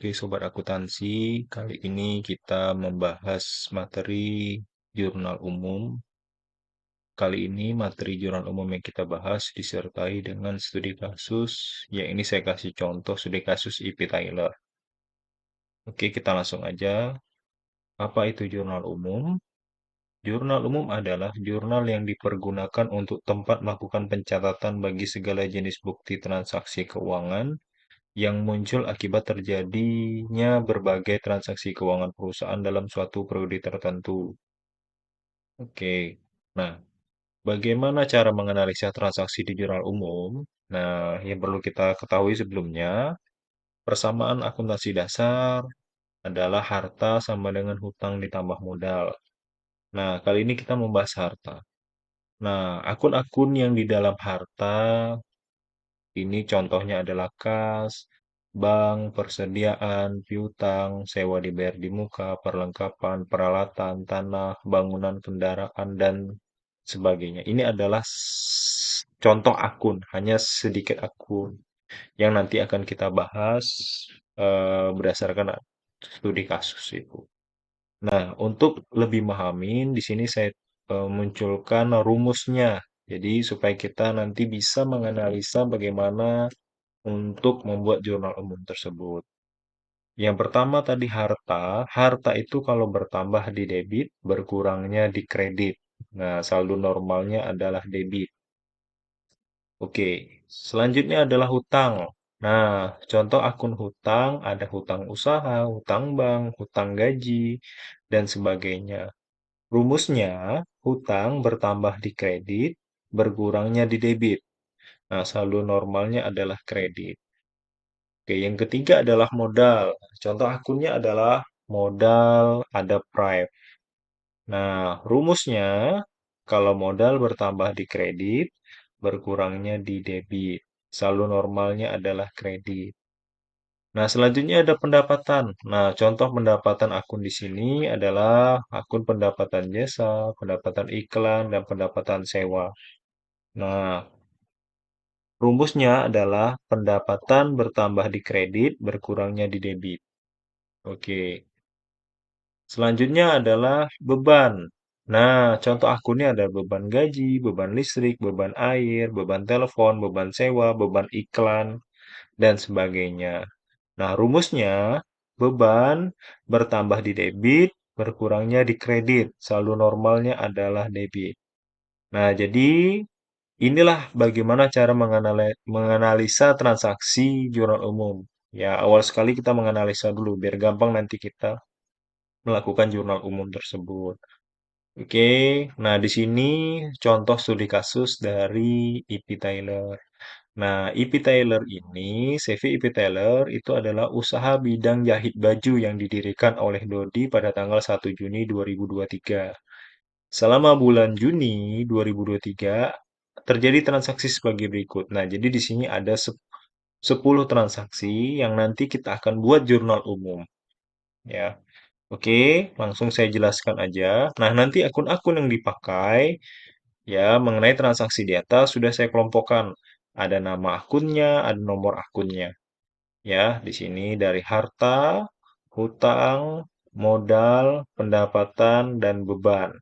Oke, Sobat Akuntansi, kali ini kita membahas materi jurnal umum. Kali ini materi jurnal umum yang kita bahas disertai dengan studi kasus, ya ini saya kasih contoh studi kasus IP Tyler. Oke, kita langsung aja. Apa itu jurnal umum? Jurnal umum adalah jurnal yang dipergunakan untuk tempat melakukan pencatatan bagi segala jenis bukti transaksi keuangan yang muncul akibat terjadinya berbagai transaksi keuangan perusahaan dalam suatu periode tertentu. Oke, nah, bagaimana cara menganalisa transaksi di jurnal umum? Nah, yang perlu kita ketahui sebelumnya, persamaan akuntansi dasar adalah harta sama dengan hutang ditambah modal. Nah, kali ini kita membahas harta. Nah, akun-akun yang di dalam harta ini contohnya adalah kas, bank, persediaan, piutang, sewa dibayar di muka, perlengkapan, peralatan, tanah, bangunan, kendaraan, dan sebagainya. Ini adalah contoh akun, hanya sedikit akun yang nanti akan kita bahas berdasarkan studi kasus itu. Nah, untuk lebih memahami, di sini saya munculkan rumusnya. Jadi, supaya kita nanti bisa menganalisa bagaimana untuk membuat jurnal umum tersebut. Yang pertama tadi harta. Harta itu kalau bertambah di debit, berkurangnya di kredit. Nah, saldo normalnya adalah debit. Oke, selanjutnya adalah hutang. Nah, contoh akun hutang ada hutang usaha, hutang bank, hutang gaji, dan sebagainya. Rumusnya, hutang bertambah di kredit, berkurangnya di debit. Nah, saldo normalnya adalah kredit. Oke, yang ketiga adalah modal. Contoh akunnya adalah modal ada prime. Nah, rumusnya kalau modal bertambah di kredit, berkurangnya di debit. Saldo normalnya adalah kredit. Nah, selanjutnya ada pendapatan. Nah, contoh pendapatan akun di sini adalah akun pendapatan jasa, pendapatan iklan, dan pendapatan sewa. Nah, rumusnya adalah pendapatan bertambah di kredit, berkurangnya di debit. Oke. Selanjutnya adalah beban. Nah, contoh akunnya ada beban gaji, beban listrik, beban air, beban telepon, beban sewa, beban iklan, dan sebagainya. Nah, rumusnya beban bertambah di debit, berkurangnya di kredit. Saldo normalnya adalah debit. Nah, jadi inilah bagaimana cara menganalisa transaksi jurnal umum. Ya, awal sekali kita menganalisa dulu, biar gampang nanti kita melakukan jurnal umum tersebut. Oke, nah di sini contoh studi kasus dari E.P. Taylor. Nah, E.P. Taylor ini, CV E.P. Taylor itu adalah usaha bidang jahit baju yang didirikan oleh Dodi pada tanggal 1 Juni 2023. Selama bulan Juni 2023 terjadi transaksi sebagai berikut. Nah, jadi di sini ada 10 transaksi yang nanti kita akan buat jurnal umum, ya. Oke, langsung saya jelaskan aja. Nah, nanti akun-akun yang dipakai, ya, mengenai transaksi di atas sudah saya kelompokkan. Ada nama akunnya, ada nomor akunnya. Ya, di sini dari harta, hutang, modal, pendapatan, dan beban.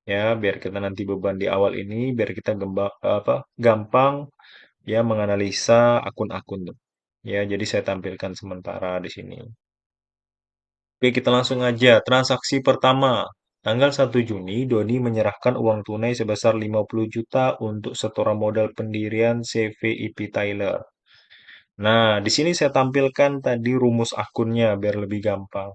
Ya, biar kita nanti beban di awal ini, biar kita gampang ya menganalisa akun-akun tuh. Ya, jadi saya tampilkan sementara di sini. Oke, kita langsung aja. Transaksi pertama. Tanggal 1 Juni, Doni menyerahkan uang tunai sebesar 50 juta untuk setoran modal pendirian CVIP Tyler. Nah, di sini saya tampilkan tadi rumus akunnya biar lebih gampang.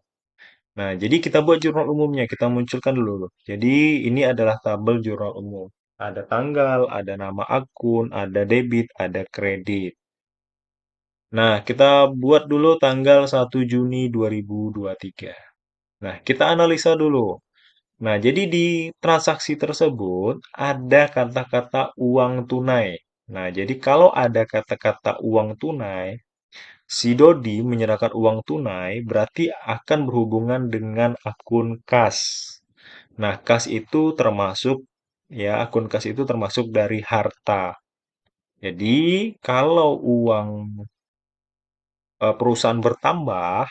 Nah, jadi kita buat jurnal umumnya. Kita munculkan dulu. Jadi, ini adalah tabel jurnal umum. Ada tanggal, ada nama akun, ada debit, ada kredit. Nah, kita buat dulu tanggal 1 Juni 2023. Nah, kita analisa dulu. Nah, jadi di transaksi tersebut ada kata-kata uang tunai. Nah, jadi kalau ada kata-kata uang tunai, si Dodi menyerahkan uang tunai berarti akan berhubungan dengan akun kas. Nah, kas itu termasuk ya, akun kas itu termasuk dari harta. Jadi, kalau uang perusahaan bertambah,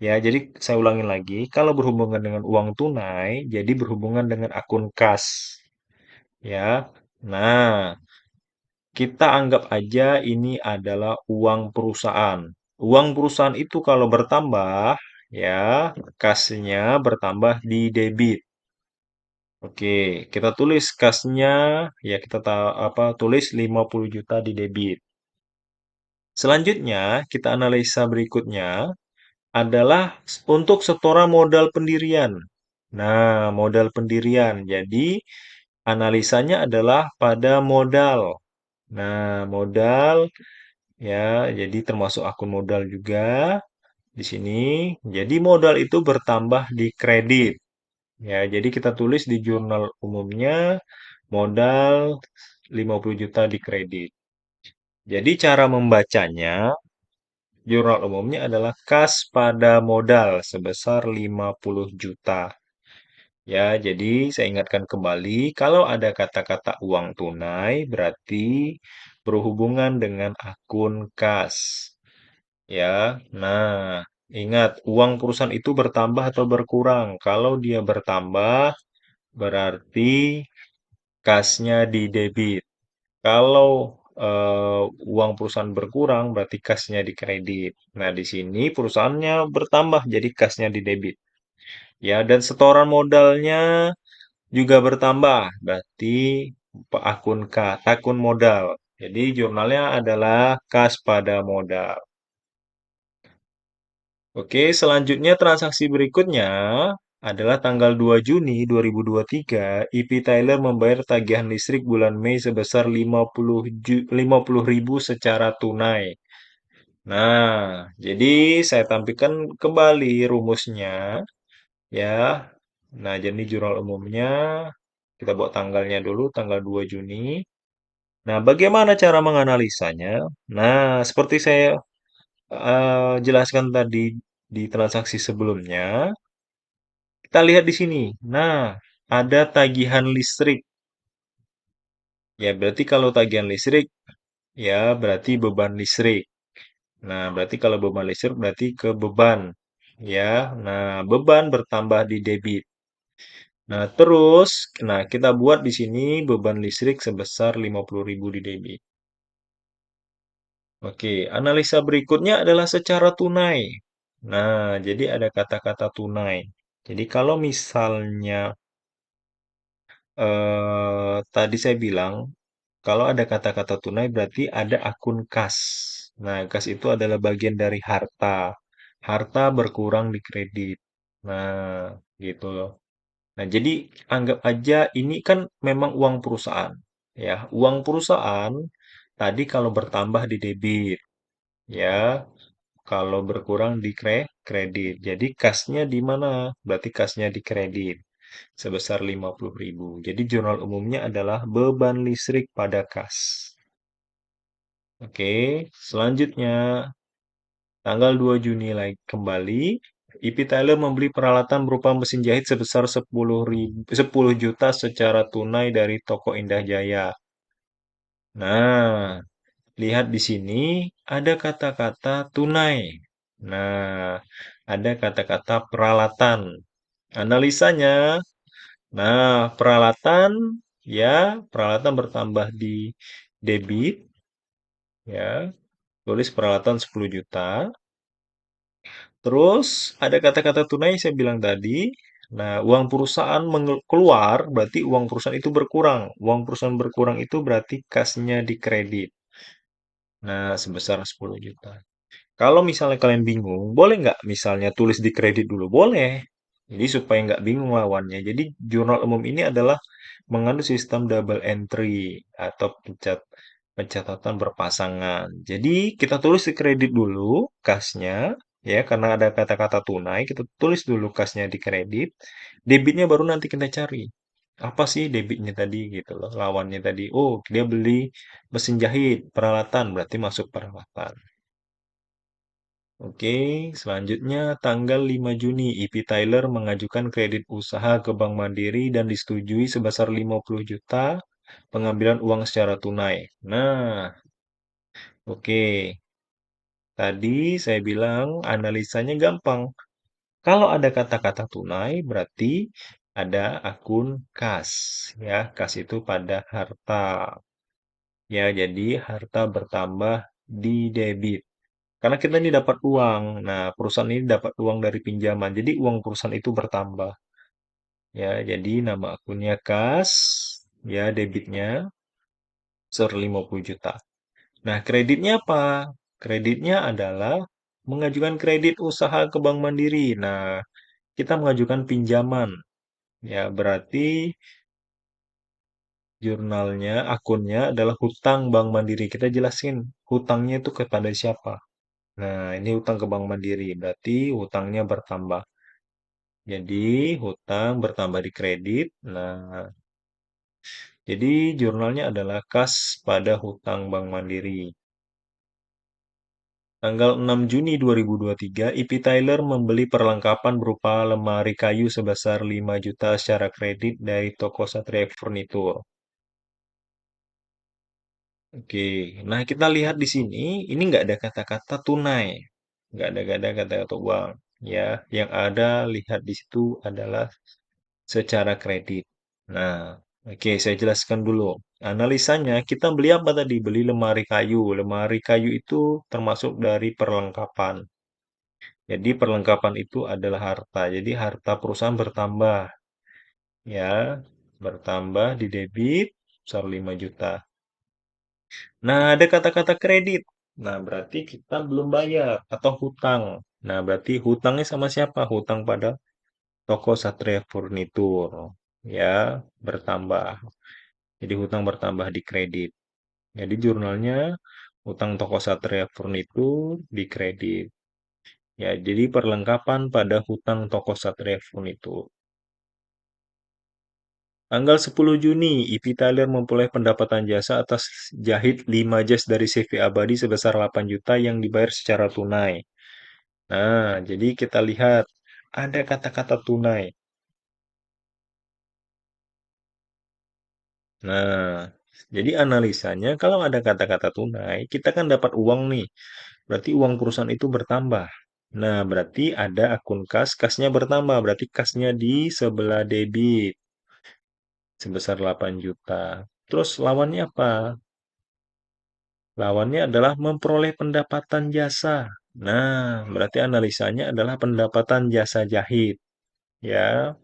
ya, jadi saya ulangi lagi, kalau berhubungan dengan uang tunai, jadi berhubungan dengan akun kas, ya. Nah, kita anggap aja ini adalah uang perusahaan. Uang perusahaan itu kalau bertambah, ya, kasnya bertambah di debit. Oke, kita tulis kasnya, ya kita tulis 50 juta di debit. Selanjutnya, kita analisa berikutnya adalah untuk setoran modal pendirian. Nah, modal pendirian. Jadi, analisanya adalah pada modal. Nah, modal ya, jadi termasuk akun modal juga di sini. Jadi modal itu bertambah di kredit. Ya, jadi kita tulis di jurnal umumnya modal 50 juta di kredit. Jadi cara membacanya, jurnal umumnya adalah kas pada modal sebesar 50 juta. Ya, jadi saya ingatkan kembali, kalau ada kata-kata uang tunai berarti berhubungan dengan akun kas. Ya, nah, ingat uang perusahaan itu bertambah atau berkurang. Kalau dia bertambah, berarti kasnya di debit. Kalau uang perusahaan berkurang, berarti kasnya di kredit. Nah, di sini perusahaannya bertambah, jadi kasnya di debit. Ya, dan setoran modalnya juga bertambah, berarti akun modal. Jadi jurnalnya adalah kas pada modal. Oke, selanjutnya transaksi berikutnya adalah tanggal 2 Juni 2023, EP Tyler membayar tagihan listrik bulan Mei sebesar 50.000 secara tunai. Nah, jadi saya tampilkan kembali rumusnya ya. Nah, jadi jurnal umumnya kita buat tanggalnya dulu, tanggal 2 Juni. Nah, bagaimana cara menganalisanya? Nah, seperti saya jelaskan tadi di transaksi sebelumnya, kita lihat di sini. Nah, ada tagihan listrik. Ya, berarti kalau tagihan listrik, ya berarti beban listrik. Nah, berarti kalau beban listrik berarti ke beban. Ya, nah beban bertambah di debit. Nah, terus, nah kita buat di sini beban listrik sebesar 50.000 di debit. Oke, analisa berikutnya adalah secara tunai. Nah, jadi ada kata-kata tunai. Jadi kalau misalnya tadi saya bilang kalau ada kata-kata tunai berarti ada akun kas. Nah, kas itu adalah bagian dari harta. Harta berkurang di kredit. Nah, gitu loh. Nah, jadi anggap aja ini kan memang uang perusahaan. Ya, uang perusahaan tadi kalau bertambah di debit, ya, kalau berkurang di kredit. Jadi kasnya di mana? Berarti kasnya di kredit sebesar 50.000. Jadi jurnal umumnya adalah beban listrik pada kas. Oke, selanjutnya tanggal 2 Juni lagi kembali, EP Tyler membeli peralatan berupa mesin jahit sebesar 10 juta secara tunai dari toko Indah Jaya. Nah, lihat di sini ada kata-kata tunai. Nah, ada kata-kata peralatan. Analisanya, nah peralatan ya, peralatan bertambah di debit ya, tulis peralatan 10 juta. Terus ada kata-kata tunai yang saya bilang tadi. Nah, uang perusahaan keluar berarti uang perusahaan itu berkurang. Uang perusahaan berkurang itu berarti kasnya di kredit. Nah, sebesar 10 juta. Kalau misalnya kalian bingung, boleh nggak misalnya tulis di kredit dulu? Boleh. Jadi supaya nggak bingung lawannya. Jadi jurnal umum ini adalah mengandung sistem double entry atau pencatatan berpasangan. Jadi kita tulis di kredit dulu kasnya, ya karena ada kata-kata tunai, kita tulis dulu kasnya di kredit. Debitnya baru nanti kita cari. Apa sih debitnya tadi gitu loh, lawannya tadi. Oh, dia beli mesin jahit, peralatan, berarti masuk peralatan. Oke, selanjutnya tanggal 5 Juni, EP Tyler mengajukan kredit usaha ke Bank Mandiri dan disetujui sebesar 50 juta pengambilan uang secara tunai. Nah, oke. Tadi saya bilang analisanya gampang. Kalau ada kata-kata tunai, berarti ada akun kas. Ya, kas itu pada harta. Ya, jadi harta bertambah di debit. Karena kita ini dapat uang. Nah, perusahaan ini dapat uang dari pinjaman. Jadi uang perusahaan itu bertambah. Ya, jadi nama akunnya kas. Ya, debitnya 150 juta. Nah, kreditnya apa? Kreditnya adalah mengajukan kredit usaha ke Bank Mandiri. Nah, kita mengajukan pinjaman. Ya, berarti jurnalnya, akunnya adalah hutang Bank Mandiri. Kita jelasin hutangnya itu kepada siapa. Nah, ini hutang ke Bank Mandiri. Berarti hutangnya bertambah. Jadi, hutang bertambah di kredit. Nah, jadi jurnalnya adalah kas pada hutang Bank Mandiri. Tanggal 6 Juni 2023, EP Tyler membeli perlengkapan berupa lemari kayu sebesar 5 juta secara kredit dari toko Satria Furnitur. Oke, nah kita lihat di sini, ini nggak ada kata-kata tunai, nggak ada kata-kata uang. Ya, yang ada lihat di situ adalah secara kredit. Nah, oke, saya jelaskan dulu. Analisanya, kita beli apa tadi? Beli lemari kayu. Lemari kayu itu termasuk dari perlengkapan. Jadi perlengkapan itu adalah harta. Jadi harta perusahaan bertambah, ya, bertambah di debit sebesar 5 juta. Nah, ada kata-kata kredit. Nah, berarti kita belum bayar atau hutang. Nah, berarti hutangnya sama siapa? Hutang pada toko Satria Furnitur. Ya, bertambah. Jadi hutang bertambah di kredit. Jadi jurnalnya hutang toko Satria Furnitur di kredit. Ya, jadi perlengkapan pada hutang toko Satria Furnitur. Tanggal 10 Juni, EP Tyler memperoleh pendapatan jasa atas jahit 5 jas dari CV Abadi sebesar 8 juta yang dibayar secara tunai. Nah, jadi kita lihat ada kata-kata tunai. Nah, jadi analisanya kalau ada kata-kata tunai, kita kan dapat uang nih. Berarti uang perusahaan itu bertambah. Nah, berarti ada akun kas, kasnya bertambah. Berarti kasnya di sebelah debit sebesar 8 juta. Terus lawannya apa? Lawannya adalah memperoleh pendapatan jasa. Nah, berarti analisanya adalah pendapatan jasa jahit, ya.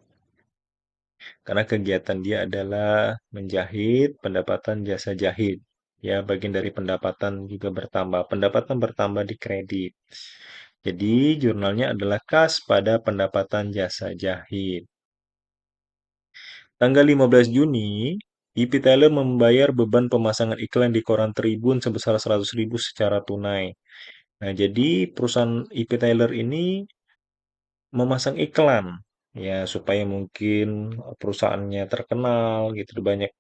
Karena kegiatan dia adalah menjahit, pendapatan jasa jahit. Ya, bagian dari pendapatan juga bertambah. Pendapatan bertambah di kredit. Jadi, jurnalnya adalah kas pada pendapatan jasa jahit. Tanggal 15 Juni, EP Taylor membayar beban pemasangan iklan di koran Tribun sebesar 100.000 secara tunai. Nah, jadi perusahaan EP Taylor ini memasang iklan ya supaya mungkin perusahaannya terkenal gitu banyak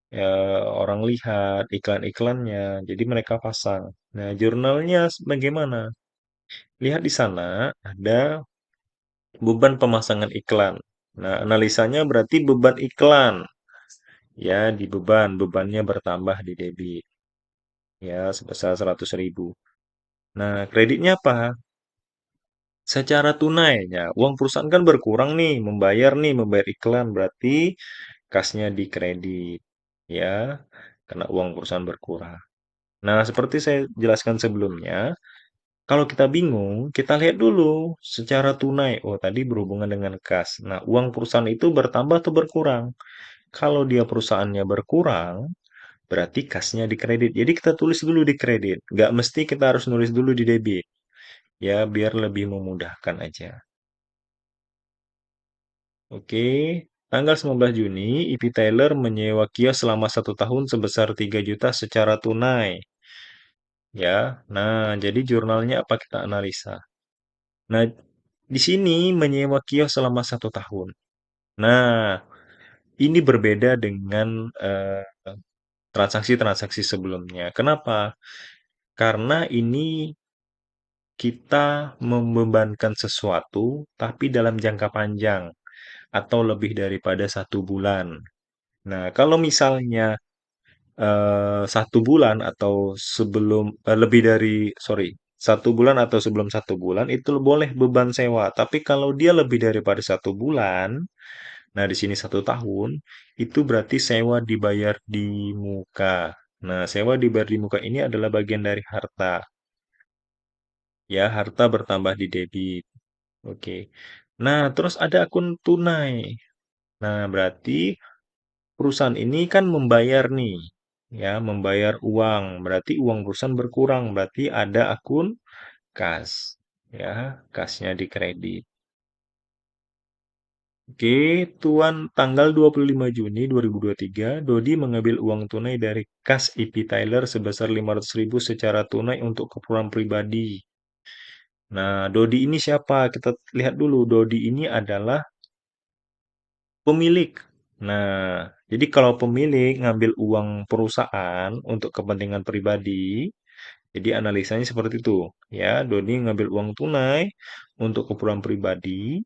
ya, orang lihat iklan-iklannya. Jadi mereka pasang. Nah, jurnalnya bagaimana? Lihat di sana ada beban pemasangan iklan. Nah, analisanya berarti beban iklan ya di bebannya bertambah di debit ya sebesar 100.000. Nah, kreditnya apa? Secara tunai, ya, uang perusahaan kan berkurang membayar iklan, berarti kasnya di kredit, ya, karena uang perusahaan berkurang. Nah, seperti saya jelaskan sebelumnya, kalau kita bingung, kita lihat dulu secara tunai. Oh, tadi berhubungan dengan kas. Nah, uang perusahaan itu bertambah atau berkurang? Kalau dia perusahaannya berkurang, berarti kasnya di kredit. Jadi kita tulis dulu di kredit. Nggak mesti kita harus nulis dulu di debit. Ya, biar lebih memudahkan aja. Oke, tanggal 19 Juni, EP Taylor menyewa kios selama 1 tahun sebesar 3 juta secara tunai. Ya, nah jadi jurnalnya apa kita analisa? Nah, di sini menyewa kios selama 1 tahun. Nah, ini berbeda dengan transaksi-transaksi sebelumnya. Kenapa? Karena ini kita membebankan sesuatu, tapi dalam jangka panjang atau lebih daripada 1 bulan. Nah, kalau misalnya 1 bulan atau lebih dari sorry satu bulan atau sebelum satu bulan itu boleh beban sewa. Tapi kalau dia lebih daripada satu bulan, nah di sini satu tahun, itu berarti sewa dibayar di muka. Nah, sewa dibayar di muka ini adalah bagian dari harta. Ya, harta bertambah di debit. Oke. Nah, terus ada akun tunai. Nah, berarti perusahaan ini kan membayar nih, ya, membayar uang. Berarti uang perusahaan berkurang. Berarti ada akun kas, ya, kasnya di kredit. Oke, Tuan, tanggal 25 Juni 2023, Dodi mengambil uang tunai dari kas EP Tyler sebesar 500.000 secara tunai untuk keperluan pribadi. Nah, Dodi ini siapa? Kita lihat dulu. Dodi ini adalah pemilik. Nah, jadi kalau pemilik ngambil uang perusahaan untuk kepentingan pribadi, jadi analisanya seperti itu. Ya, Dodi ngambil uang tunai untuk keperluan pribadi.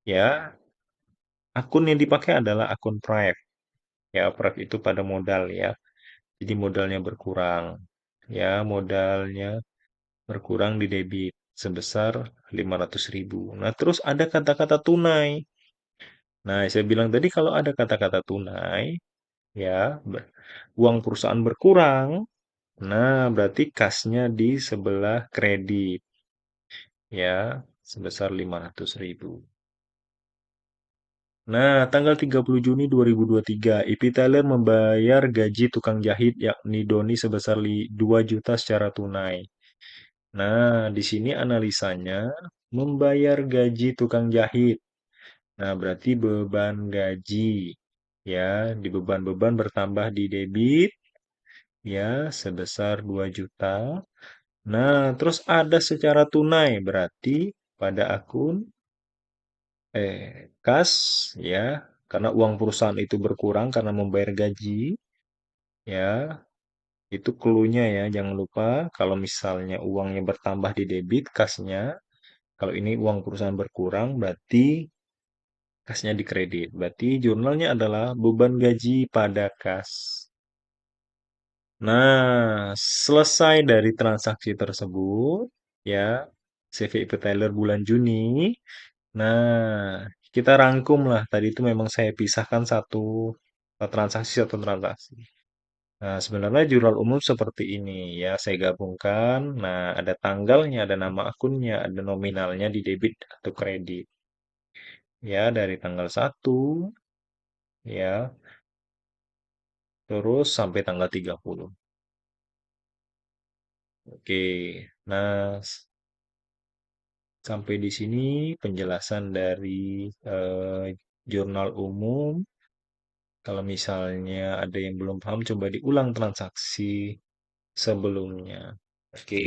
Ya, akun yang dipakai adalah akun Private. Ya, Private itu pada modal ya. Jadi modalnya berkurang. Ya, modalnya berkurang di debit sebesar 500.000. Nah, terus ada kata-kata tunai. Nah, saya bilang tadi kalau ada kata-kata tunai, ya, uang perusahaan berkurang. Nah, berarti kasnya di sebelah kredit, ya, sebesar 500.000. Nah, tanggal 30 Juni 2023, IP Tyler membayar gaji tukang jahit yakni Doni sebesar 2 juta secara tunai. Nah, di sini analisanya membayar gaji tukang jahit. Nah, berarti beban gaji. Ya, di beban-beban bertambah di debit, ya, sebesar 2 juta. Nah, terus ada secara tunai, berarti pada akun kas, ya, karena uang perusahaan itu berkurang karena membayar gaji, ya, itu clue-nya ya, jangan lupa kalau misalnya uangnya bertambah di debit kasnya, kalau ini uang perusahaan berkurang berarti kasnya di kredit. Berarti jurnalnya adalah beban gaji pada kas. Nah, selesai dari transaksi tersebut, ya, CV Tyler bulan Juni. Nah, kita rangkum lah. Tadi itu memang saya pisahkan satu transaksi. Nah, sebenarnya jurnal umum seperti ini ya, saya gabungkan. Nah, ada tanggalnya, ada nama akunnya, ada nominalnya di debit atau kredit. Ya, dari tanggal 1, ya, terus sampai tanggal 30. Oke. Nah, sampai di sini penjelasan dari jurnal umum. Kalau misalnya ada yang belum paham, coba diulang transaksi sebelumnya. Oke.